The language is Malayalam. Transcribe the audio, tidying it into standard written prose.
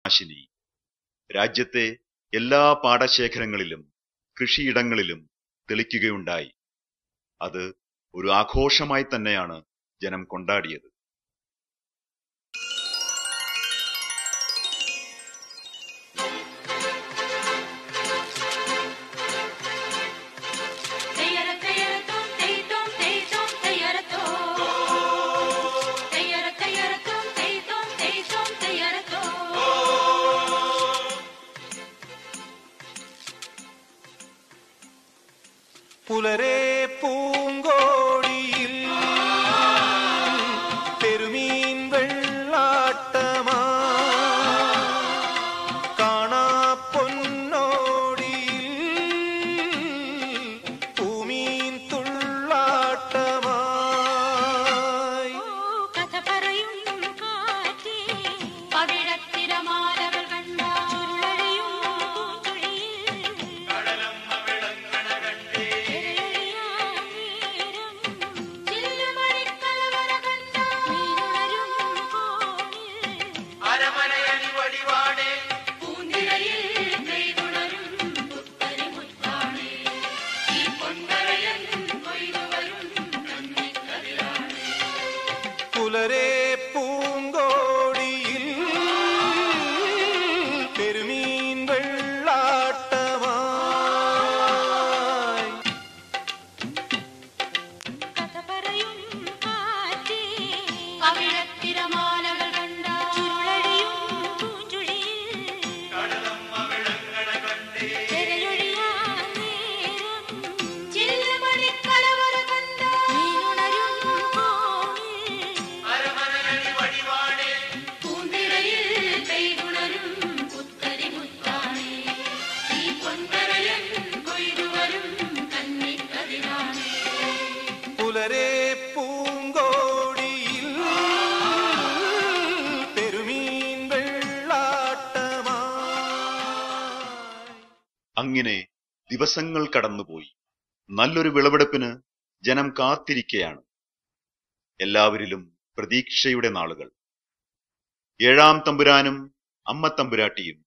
കീടനാശിനി രാജ്യത്തെ എല്ലാ പാടശേഖരങ്ങളിലും കൃഷിയിടങ്ങളിലും തെളിക്കുകയുണ്ടായി. അത് ഒരു ആഘോഷമായി തന്നെയാണ് ജനം കൊണ്ടാടിയത്. പുലരെ പൂങ്കോടിയിൽ പെരുമീൻ വെള്ളാട്ടമാ കാണാ പൊന്നോടിയിൽ പൂമീൻ തുള്ളാട്ടമായി കഥ പറയും കാറ്റേ പവിഴത്തിരമാലകൾ കണ്ട ചുരുളഴിയും പൂഞ്ചുഴിയിൽ കടലമ്മ വിളങ്ങണ കണ്ടേ ചില്ലുമണിക്കലവറ കണ്ട മീനുണരും കോണിൽ അരമനയണി വടിവാടേ പൂന്തിരയിൽ നെയ്തുണരും പുത്തരി മുത്താണേ ഈ പൊന്നരയൻ കൊയ്തു വരും കന്നിക്കതിരാണേ പുലരെ പൂങ്കോടിയിൽ പെരുമീൻ വെള്ളാട്ടമായി കഥ പറയും കാറ്റേ പവിഴത്തിരമാലകൾ കണ്ട ചുരുളഴിയും പൂഞ്ചുഴിയിൽ കടലമ്മ വിളങ്ങണ കണ്ടേ തിരയൊഴിയാൻ നേരം ചില്ലുമണിക്കലവറ കണ്ട മീനുണരും കോണിൽ അരമനയണി വടിവാടേ പൂന്തിരയിൽ പെയ്തുണരും പുത്തരി മുത്താണേ ഈ പൊൻകരയൻ കൊയ്തു വരും കന്നിക്കതിരാണേ പുലരെ പൂങ്കോടിയിൽ പെരുമീൻ വെള്ളാട്ടമായി അങ്ങനെ ദിവസങ്ങൾ കടന്നുപോയി. നല്ലൊരു വിളവെടുപ്പിന് ജനം കാത്തിരിക്കയാണ്. എല്ലാവരിലും പ്രതീക്ഷയുടെ നാളുകൾ. ഏഴാം തമ്പുരാനും അമ്മ തമ്പുരാട്ടിയും